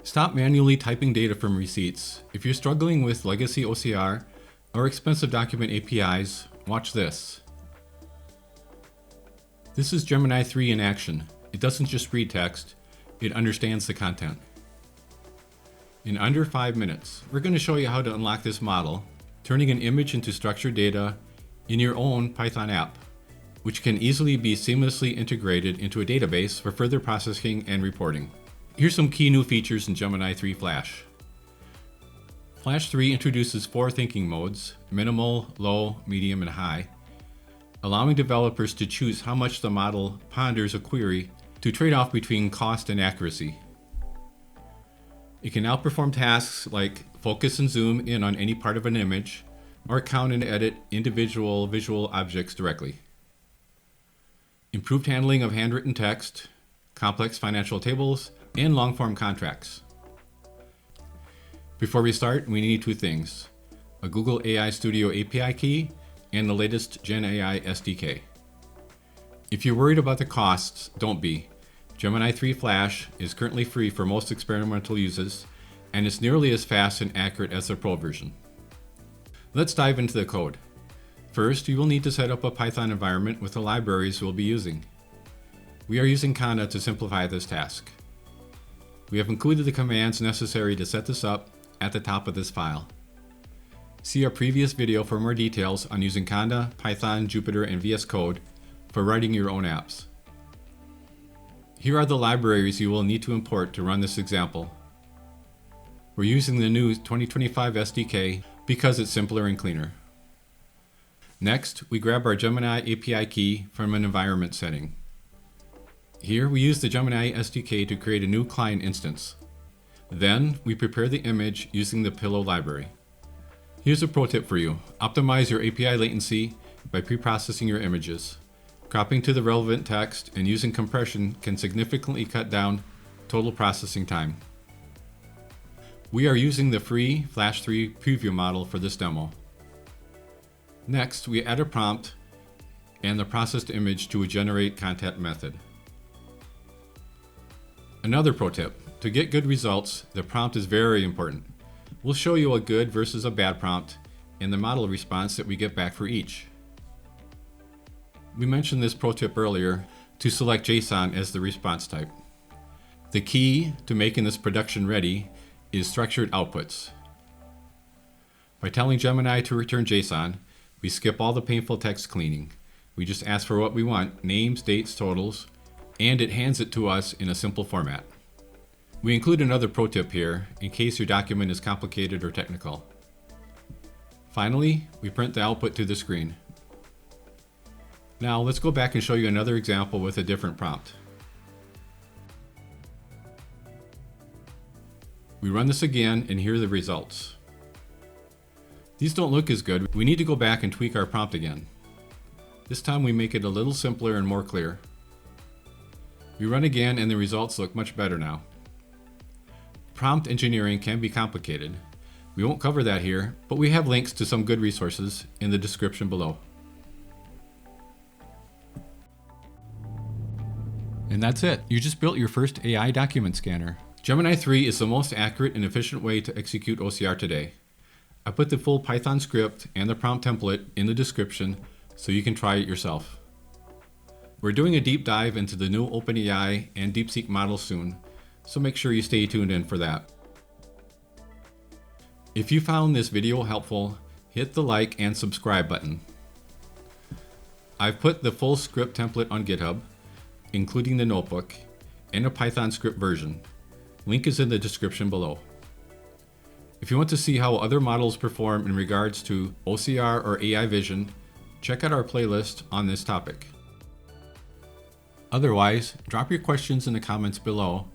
Stop manually typing data from receipts. If you're struggling with legacy OCR or expensive document APIs, watch this. This is Gemini 3 in action. It doesn't just read text, it understands the content. In under 5 minutes, we're going to show you how to unlock this model, turning an image into structured data in your own Python app, which can easily be seamlessly integrated into a database for further processing and reporting. Here's some key new features in Gemini 3 Flash. Flash 3 introduces 4 thinking modes: minimal, low, medium, and high, allowing developers to choose how much the model ponders a query to trade off between cost and accuracy. It can now perform tasks like focus and zoom in on any part of an image, or count and edit individual visual objects directly. Improved handling of handwritten text, complex financial tables, and long-form contracts. Before we start, we need 2 things: a Google AI Studio API key and the latest GenAI SDK. If you're worried about the costs, don't be. Gemini 3 Flash is currently free for most experimental uses, and it's nearly as fast and accurate as the Pro version. Let's dive into the code. First, you will need to set up a Python environment with the libraries we'll be using. We are using Conda to simplify this task. We have included the commands necessary to set this up at the top of this file. See our previous video for more details on using Conda, Python, Jupyter, and VS Code for writing your own apps. Here are the libraries you will need to import to run this example. We're using the new 2025 SDK because it's simpler and cleaner. Next, we grab our Gemini API key from an environment setting. Here, we use the Gemini SDK to create a new client instance. Then, we prepare the image using the Pillow library. Here's a pro tip for you: optimize your API latency by preprocessing your images. Cropping to the relevant text and using compression can significantly cut down total processing time. We are using the free Flash 3 preview model for this demo. Next, we add a prompt and the processed image to a generate content method. Another pro tip: to get good results, the prompt is very important. We'll show you a good versus a bad prompt and the model response that we get back for each. We mentioned this pro tip earlier to select JSON as the response type. The key to making this production ready is structured outputs. By telling Gemini to return JSON, we skip all the painful text cleaning. We just ask for what we want: names, dates, totals, and it hands it to us in a simple format. We include another pro tip here in case your document is complicated or technical. Finally, we print the output to the screen. Now let's go back and show you another example with a different prompt. We run this again and here are the results. These don't look as good. We need to go back and tweak our prompt again. This time we make it a little simpler and more clear. We run again and the results look much better now. Prompt engineering can be complicated. We won't cover that here, but we have links to some good resources in the description below. And that's it. You just built your first AI document scanner. Gemini 3 is the most accurate and efficient way to execute OCR today. I put the full Python script and the prompt template in the description so you can try it yourself. We're doing a deep dive into the new OpenAI and DeepSeek models soon, so make sure you stay tuned in for that. If you found this video helpful, hit the like and subscribe button. I've put the full script template on GitHub, including the notebook, and a Python script version. Link is in the description below. If you want to see how other models perform in regards to OCR or AI vision, check out our playlist on this topic. Otherwise, drop your questions in the comments below,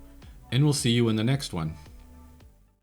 and we'll see you in the next one.